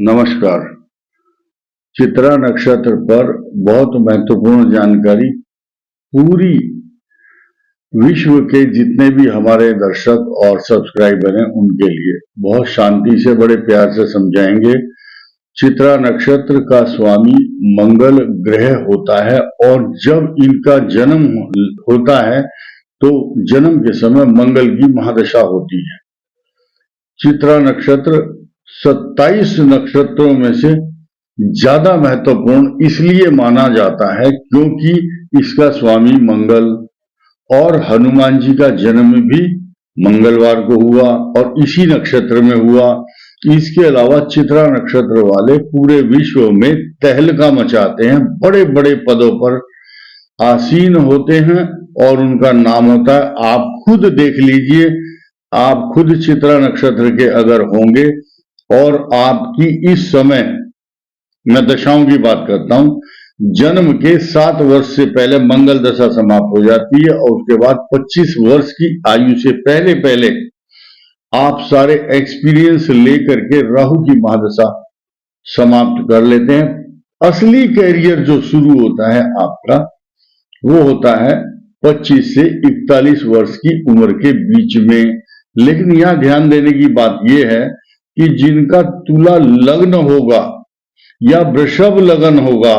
नमस्कार। चित्रा नक्षत्र पर बहुत महत्वपूर्ण जानकारी पूरी विश्व के जितने भी हमारे दर्शक और सब्सक्राइबर हैं उनके लिए बहुत शांति से बड़े प्यार से समझाएंगे। चित्रा नक्षत्र का स्वामी मंगल ग्रह होता है और जब इनका जन्म होता है तो जन्म के समय मंगल की महादशा होती है। चित्रा नक्षत्र 27 नक्षत्रों में से ज्यादा महत्वपूर्ण इसलिए माना जाता है क्योंकि इसका स्वामी मंगल और हनुमान जी का जन्म भी मंगलवार को हुआ और इसी नक्षत्र में हुआ। इसके अलावा चित्रा नक्षत्र वाले पूरे विश्व में तहलका मचाते हैं, बड़े बड़े पदों पर आसीन होते हैं और उनका नाम होता है, आप खुद देख लीजिए, आप खुद चित्रा नक्षत्र के अगर होंगे और आपकी इस समय, मैं दशाओं की बात करता हूं, जन्म के 7 वर्ष से पहले मंगल दशा समाप्त हो जाती है और उसके बाद 25 वर्ष की आयु से पहले पहले आप सारे एक्सपीरियंस लेकर के राहु की महादशा समाप्त कर लेते हैं। असली कैरियर जो शुरू होता है आपका वो होता है 25 से 41 वर्ष की उम्र के बीच में। लेकिन यहां ध्यान देने की बात यह है कि जिनका तुला लग्न होगा या वृषभ लग्न होगा,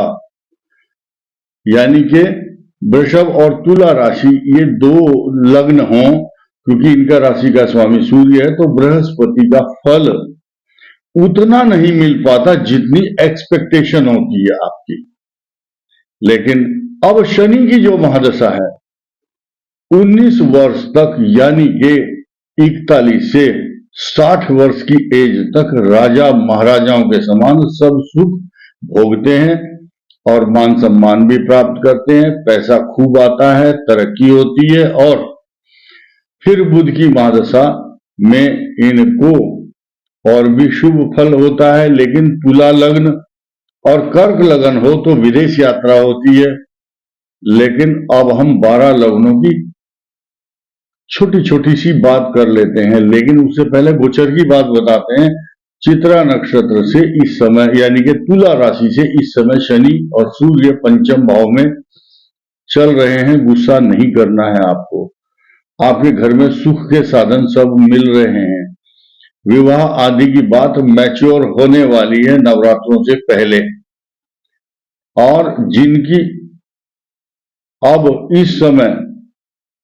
यानी कि वृषभ और तुला राशि ये दो लग्न हों, क्योंकि इनका राशि का स्वामी सूर्य है, तो बृहस्पति का फल उतना नहीं मिल पाता जितनी एक्सपेक्टेशन होती है आपकी। लेकिन अब शनि की जो महादशा है 19 वर्ष तक, यानी कि 41 से 60 वर्ष की एज तक राजा महाराजाओं के समान सब सुख भोगते हैं और मान सम्मान भी प्राप्त करते हैं, पैसा खूब आता है, तरक्की होती है। और फिर बुध की महादशा में इनको और भी शुभ फल होता है। लेकिन तुला लग्न और कर्क लग्न हो तो विदेश यात्रा होती है। लेकिन अब हम 12 लग्नों की छोटी छोटी सी बात कर लेते हैं, लेकिन उससे पहले गोचर की बात बताते हैं। चित्रा नक्षत्र से इस समय, यानी कि तुला राशि से इस समय शनि और सूर्य पंचम भाव में चल रहे हैं। गुस्सा नहीं करना है आपको, आपके घर में सुख के साधन सब मिल रहे हैं। विवाह आदि की बात मैच्योर होने वाली है नवरात्रों से पहले। और जिनकी अब इस समय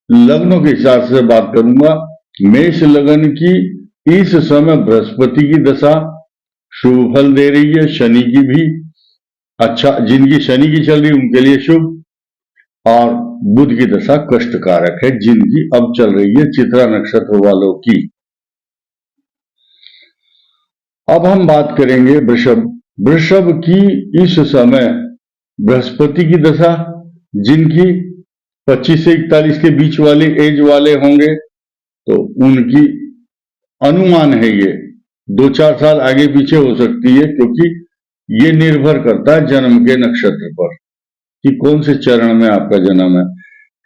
लग्नों के हिसाब से बात करूंगा, मेष लग्न की इस समय बृहस्पति की दशा शुभ फल दे रही है, शनि की भी अच्छा, जिनकी शनि की चल रही उनके लिए शुभ, और बुध की दशा कष्टकारक है जिनकी अब चल रही है चित्रा नक्षत्र वालों की। अब हम बात करेंगे वृषभ। वृषभ की इस समय बृहस्पति की दशा, जिनकी 25 से 41 के बीच वाले एज वाले होंगे तो उनकी अनुमान है ये 2-4 साल आगे पीछे हो सकती है, क्योंकि ये निर्भर करता है जन्म के नक्षत्र पर कि कौन से चरण में आपका जन्म है।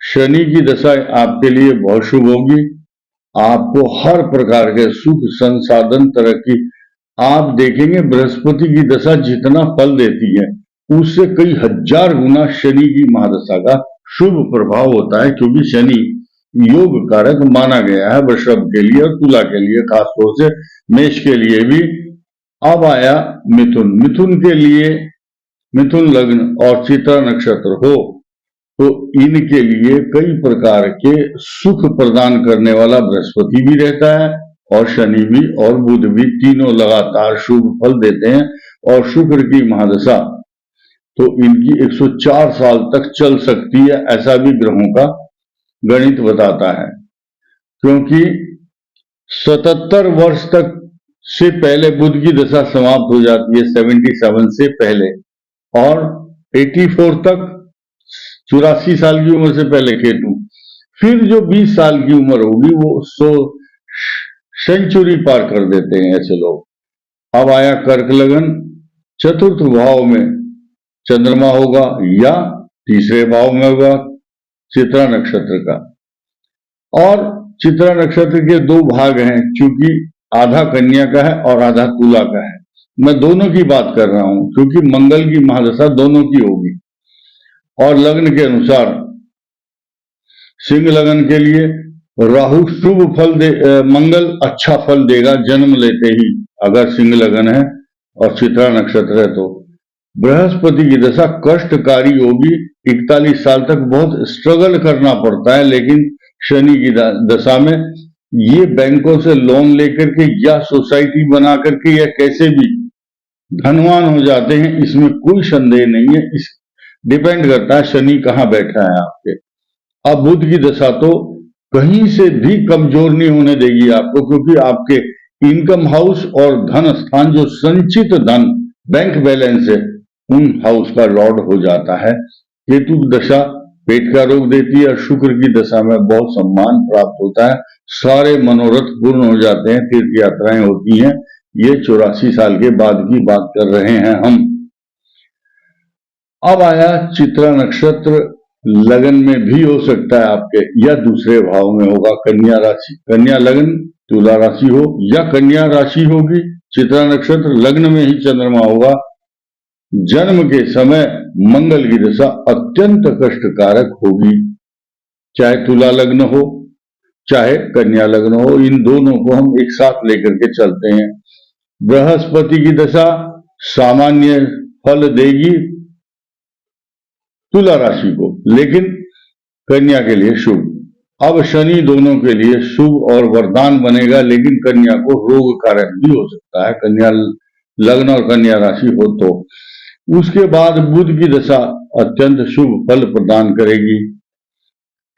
शनि की दशा आपके लिए बहुत शुभ होगी, आपको हर प्रकार के सुख संसाधन तरक्की, आप देखेंगे बृहस्पति की दशा जितना फल देती है उससे कई हजार गुना शनि की महादशा का शुभ प्रभाव होता है, क्योंकि शनि योग कारक माना गया है वृषभ के लिए और तुला के लिए, खासतौर से मेष के लिए भी। अब आया मिथुन। मिथुन के लिए, मिथुन लग्न और चित्रा नक्षत्र हो तो इनके लिए कई प्रकार के सुख प्रदान करने वाला बृहस्पति भी रहता है और शनि भी और बुध भी, तीनों लगातार शुभ फल देते हैं। और शुक्र की महादशा तो इनकी 104 साल तक चल सकती है, ऐसा भी ग्रहों का गणित बताता है, क्योंकि 77 वर्ष तक से पहले बुध की दशा समाप्त हो जाती है, 77 से पहले, और 84 तक 84 साल की उम्र से पहले केतु, फिर जो 20 साल की उम्र होगी वो 100 सेंचुरी पार कर देते हैं ऐसे लोग। अब आया कर्क लगन। चतुर्थ भाव में चंद्रमा होगा या तीसरे भाव में होगा चित्रा नक्षत्र का। और चित्रा नक्षत्र के 2 भाग हैं, क्योंकि आधा कन्या का है और आधा तुला का है। मैं दोनों की बात कर रहा हूं, क्योंकि मंगल की महादशा दोनों की होगी। और लग्न के अनुसार सिंह लग्न के लिए राहु शुभ फल मंगल अच्छा फल देगा जन्म लेते ही, अगर सिंह लग्न है और चित्रा नक्षत्र है तो। बृहस्पति की दशा कष्टकारी होगी, 41 साल तक बहुत स्ट्रगल करना पड़ता है, लेकिन शनि की दशा में ये बैंकों से लोन लेकर के या सोसाइटी बना करके या कैसे भी धनवान हो जाते हैं, इसमें कोई संदेह नहीं है। इस डिपेंड करता है शनि कहाँ बैठा है आपके। अब बुध की दशा तो कहीं से भी कमजोर नहीं होने देगी आपको, क्योंकि आपके इनकम हाउस और धन स्थान, जो संचित धन बैंक बैलेंस है, उन हाउस का लॉर्ड हो जाता है। केतु की दशा पेट का रोग देती है और शुक्र की दशा में बहुत सम्मान प्राप्त होता है, सारे मनोरथ पूर्ण हो जाते हैं, तीर्थ यात्राएं होती हैं। ये 84 साल के बाद की बात कर रहे हैं हम। अब आया चित्रा नक्षत्र, लगन में भी हो सकता है आपके, या दूसरे भाव में होगा। कन्या राशि, कन्या लग्न, तुला राशि हो, या कन्या राशि होगी चित्रा नक्षत्र, लग्न में ही चंद्रमा होगा। जन्म के समय मंगल की दशा अत्यंत कष्टकारक होगी, चाहे तुला लग्न हो चाहे कन्या लग्न हो, इन दोनों को हम एक साथ लेकर के चलते हैं। बृहस्पति की दशा सामान्य फल देगी तुला राशि को, लेकिन कन्या के लिए शुभ। अब शनि दोनों के लिए शुभ और वरदान बनेगा, लेकिन कन्या को रोग कारक भी हो सकता है, कन्या लग्न और कन्या राशि हो तो। उसके बाद बुध की दशा अत्यंत शुभ फल प्रदान करेगी,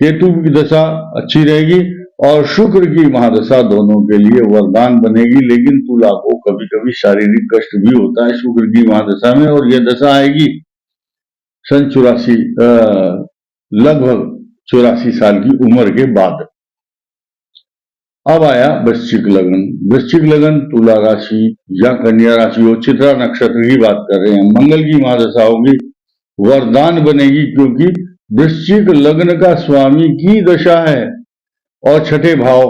केतु की दशा अच्छी रहेगी और शुक्र की महादशा दोनों के लिए वरदान बनेगी। लेकिन तुला को कभी कभी शारीरिक कष्ट भी होता है शुक्र की महादशा में, और यह दशा आएगी सन 84 लगभग 84 साल की उम्र के बाद। अब आया वृश्चिक लगन। वृश्चिक लगन तुला राशि या कन्या राशि हो, चित्रा नक्षत्र की बात कर रहे हैं, मंगल की महादशा होगी, वरदान बनेगी, क्योंकि वृश्चिक लग्न का स्वामी की दशा है और छठे भाव।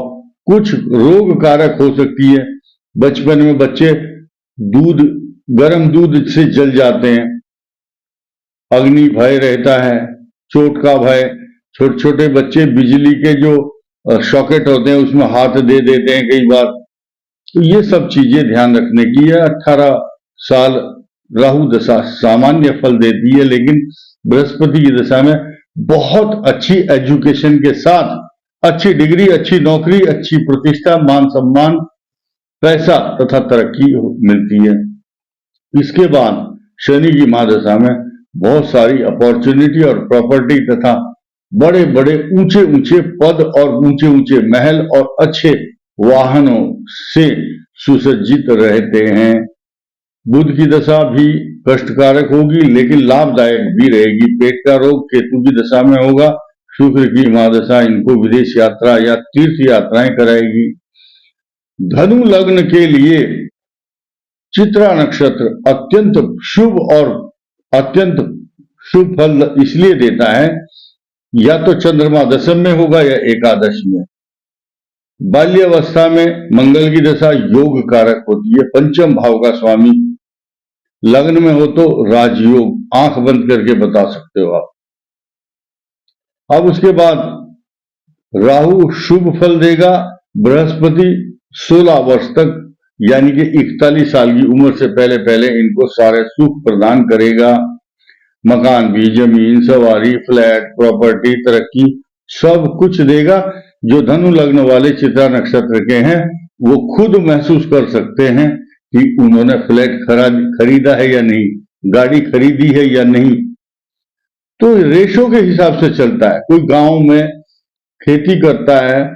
कुछ रोग कारक हो सकती है, बचपन में बच्चे गर्म दूध से जल जाते हैं, अग्नि भय रहता है, चोट का भय, छोटे छोटे बच्चे बिजली के जो सॉकेट होते हैं उसमें हाथ दे देते हैं कई बार। तो ये सब चीजें ध्यान रखने की है। 18 साल राहु दशा सामान्य फल देती है, लेकिन बृहस्पति की दशा में बहुत अच्छी एजुकेशन के साथ अच्छी डिग्री, अच्छी नौकरी, अच्छी प्रतिष्ठा, मान सम्मान, पैसा तथा तरक्की मिलती है। इसके बाद शनि की महादशा में बहुत सारी अपॉर्चुनिटी और प्रॉपर्टी तथा बड़े बड़े ऊंचे ऊंचे पद और ऊंचे ऊंचे महल और अच्छे वाहनों से सुसज्जित रहते हैं। बुध की दशा भी कष्टकारक होगी, लेकिन लाभदायक भी रहेगी। पेट का रोग केतु की दशा में होगा, शुक्र की महादशा इनको विदेश यात्रा या तीर्थ यात्राएं कराएगी। धनु लग्न के लिए चित्रा नक्षत्र अत्यंत शुभ और अत्यंत शुभ फल इसलिए देता है, या तो चंद्रमा दशम में होगा या एकादश में। बाल्यावस्था में मंगल की दशा योग कारक होती है, पंचम भाव का स्वामी लग्न में हो तो राजयोग, आंख बंद करके बता सकते हो आप। अब उसके बाद राहु शुभ फल देगा, बृहस्पति 16 वर्ष तक यानी कि 41 साल की उम्र से पहले पहले इनको सारे सुख प्रदान करेगा। मकान भी, जमीन, सवारी, फ्लैट, प्रॉपर्टी, तरक्की सब कुछ देगा। जो धनु लग्न वाले चित्रा नक्षत्र के हैं वो खुद महसूस कर सकते हैं कि उन्होंने फ्लैट खरीदा है या नहीं, गाड़ी खरीदी है या नहीं। तो रेशो के हिसाब से चलता है। कोई गांव में खेती करता है,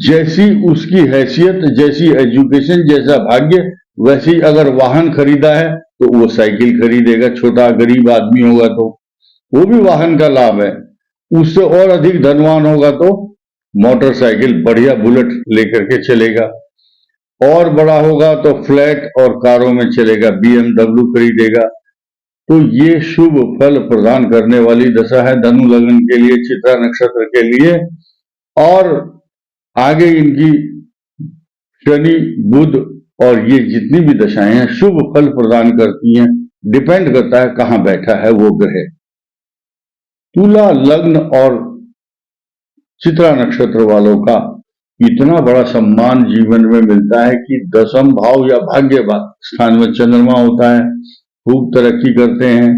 जैसी उसकी हैसियत, जैसी एजुकेशन, जैसा भाग्य, वैसी अगर वाहन खरीदा है तो वो साइकिल खरीदेगा। छोटा गरीब आदमी होगा तो वो भी वाहन का लाभ है। उससे और अधिक धनवान होगा तो मोटरसाइकिल, बढ़िया बुलेट लेकर के चलेगा। और बड़ा होगा तो फ्लैट और कारों में चलेगा, BMW खरीदेगा। तो ये शुभ फल प्रदान करने वाली दशा है धनु लग्न के लिए, चित्रा नक्षत्र के लिए। और आगे इनकी शनि, बुध और ये जितनी भी दशाएं हैं शुभ फल प्रदान करती हैं। डिपेंड करता है कहां बैठा है वो ग्रह। तुला लग्न और चित्रा नक्षत्र वालों का इतना बड़ा सम्मान जीवन में मिलता है कि दशम भाव या भाग्य स्थान में चंद्रमा होता है, खूब तरक्की करते हैं,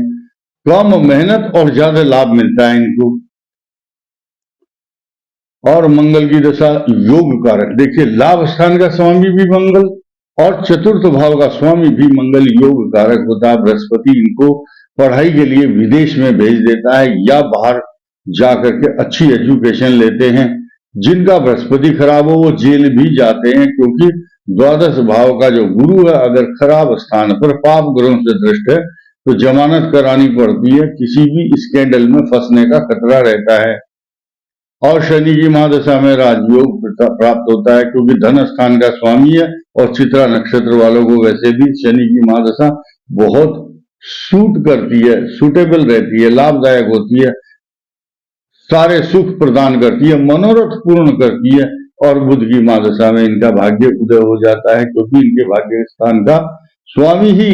कम मेहनत और ज्यादा लाभ मिलता है इनको। और मंगल की दशा योग कारक, देखिए लाभ स्थान का स्वामी भी मंगल और चतुर्थ भाव का स्वामी भी मंगल योग कारक होता है। बृहस्पति इनको पढ़ाई के लिए विदेश में भेज देता है या बाहर जाकर के अच्छी एजुकेशन लेते हैं। जिनका बृहस्पति खराब हो वो जेल भी जाते हैं, क्योंकि द्वादश भाव का जो गुरु है अगर खराब स्थान पर पाप ग्रहों से दृष्ट है तो जमानत करानी पड़ती है, किसी भी स्कैंडल में फंसने का खतरा रहता है। और शनि की महादशा में राजयोग प्राप्त होता है, क्योंकि धन स्थान का स्वामी है और चित्रा नक्षत्र वालों को वैसे भी शनि की महादशा बहुत सूट करती है, सूटेबल रहती है, लाभदायक होती है, सारे सुख प्रदान करती है, मनोरथ पूर्ण करती है। और बुध की महादशा में इनका भाग्य उदय हो जाता है, क्योंकि इनके भाग्य स्थान का स्वामी ही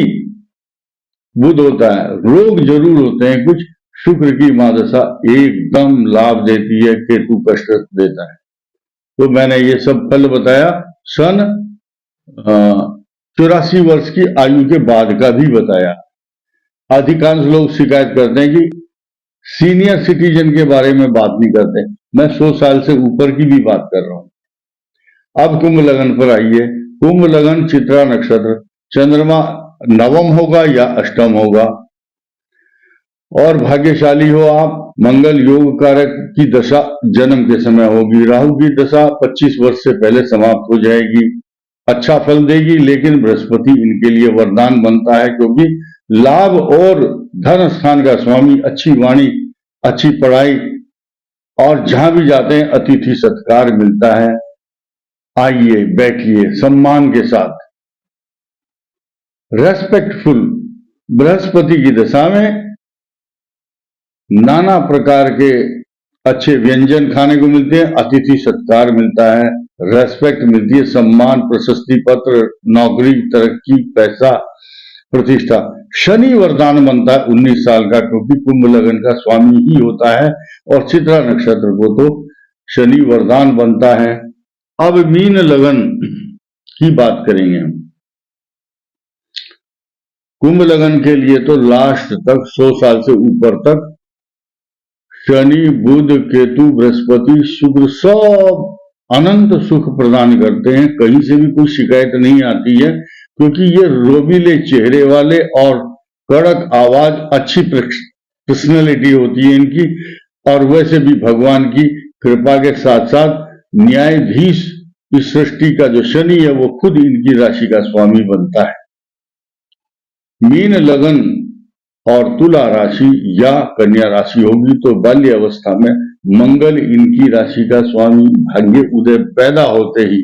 बुध होता है। रोग जरूर होते हैं कुछ, शुक्र की महादशा एकदम लाभ देती है, केतु कष्ट देता है। तो मैंने ये सब फल बताया। सन 84 वर्ष की आयु के बाद का भी बताया। अधिकांश लोग शिकायत करते हैं कि सीनियर सिटीजन के बारे में बात नहीं करते। मैं 100 साल से ऊपर की भी बात कर रहा हूं। अब कुंभ लगन पर आइए। कुंभ लगन चित्रा नक्षत्र, चंद्रमा नवम होगा या अष्टम होगा, और भाग्यशाली हो आप। मंगल योग कारक की दशा जन्म के समय होगी। राहु की दशा 25 वर्ष से पहले समाप्त हो जाएगी, अच्छा फल देगी, लेकिन बृहस्पति इनके लिए वरदान बनता है, क्योंकि लाभ और धन स्थान का स्वामी, अच्छी वाणी, अच्छी पढ़ाई, और जहां भी जाते हैं अतिथि सत्कार मिलता है। आइए बैठिए सम्मान के साथ, रेस्पेक्टफुल। बृहस्पति की दशा में नाना प्रकार के अच्छे व्यंजन खाने को मिलते हैं, अतिथि सत्कार मिलता है, रेस्पेक्ट मिलती है, सम्मान, प्रशस्ति पत्र, नौकरी, तरक्की, पैसा, प्रतिष्ठा। शनि वरदान बनता है 19 साल का, क्योंकि कुंभ लगन का स्वामी ही होता है, और चित्रा नक्षत्र को तो शनि वरदान बनता है। अब मीन लगन की बात करेंगे हम। कुंभ लगन के लिए तो लास्ट तक 100 साल से ऊपर तक शनि, बुध, केतु, बृहस्पति, शुक्र सब अनंत सुख प्रदान करते हैं। कहीं से भी कोई शिकायत नहीं आती है, क्योंकि ये रोबीले चेहरे वाले और कड़क आवाज, अच्छी पर्सनैलिटी होती है इनकी। और वैसे भी भगवान की कृपा के साथ साथ न्यायाधीश इस सृष्टि का जो शनि है वो खुद इनकी राशि का स्वामी बनता है। मीन लगन और तुला राशि या कन्या राशि होगी तो बाल्य अवस्था में मंगल इनकी राशि का स्वामी। भाग्य उदय पैदा होते ही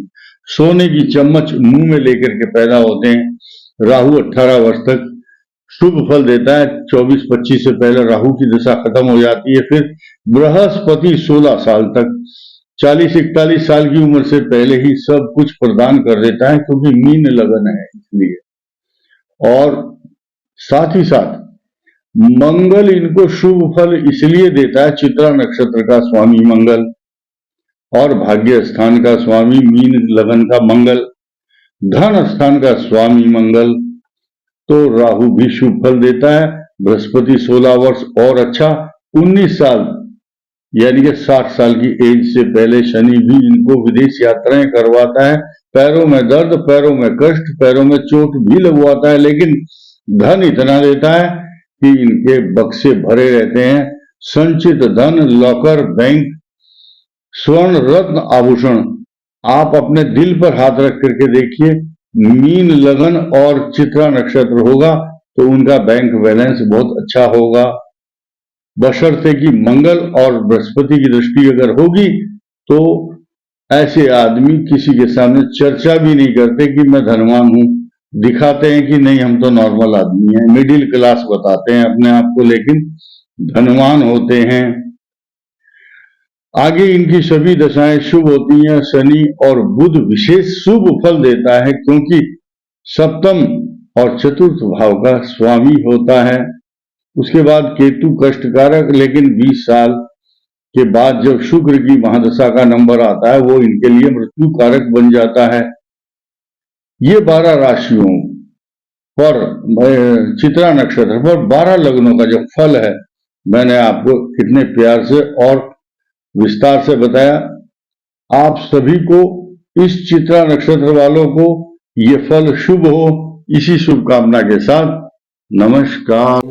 सोने की चम्मच मुंह में लेकर के पैदा होते हैं। राहु 18 वर्ष तक शुभ फल देता है, 24-25 से पहले राहु की दशा खत्म हो जाती है। फिर बृहस्पति 16 साल तक, 40-41 साल की उम्र से पहले ही सब कुछ प्रदान कर देता है, क्योंकि मीन लगन है इसलिए। और साथ ही साथ मंगल इनको शुभ फल इसलिए देता है, चित्रा नक्षत्र का स्वामी मंगल और भाग्य स्थान का स्वामी मीन लगन का मंगल, धन स्थान का स्वामी मंगल, तो राहु भी शुभ फल देता है। बृहस्पति 16 वर्ष और अच्छा, 19 साल यानी कि 60 साल की एज से पहले शनि भी इनको विदेश यात्राएं करवाता है। पैरों में दर्द, पैरों में कष्ट, पैरों में चोट भी लगवाता है, लेकिन धन इतना देता है कि इनके बक्से भरे रहते हैं। संचित धन, लॉकर, बैंक, स्वर्ण, रत्न, आभूषण। आप अपने दिल पर हाथ रख करके देखिए, मीन लगन और चित्रा नक्षत्र होगा तो उनका बैंक बैलेंस बहुत अच्छा होगा, बशर्ते कि मंगल और बृहस्पति की दृष्टि अगर होगी तो ऐसे आदमी किसी के सामने चर्चा भी नहीं करते कि मैं धनवान हूं, दिखाते हैं कि नहीं हम तो नॉर्मल आदमी हैं, मिडिल क्लास बताते हैं अपने आप को, लेकिन धनवान होते हैं। आगे इनकी सभी दशाएं शुभ होती हैं। शनि और बुध विशेष शुभ फल देता है, क्योंकि सप्तम और चतुर्थ भाव का स्वामी होता है। उसके बाद केतु कष्टकारक, लेकिन 20 साल के बाद जब शुक्र की महादशा का नंबर आता है वो इनके लिए मृत्यु कारक बन जाता है। ये 12 राशियों पर चित्रा नक्षत्र पर 12 लग्नों का जो फल है मैंने आपको कितने प्यार से और विस्तार से बताया। आप सभी को, इस चित्रा नक्षत्र वालों को ये फल शुभ हो, इसी शुभकामना के साथ नमस्कार।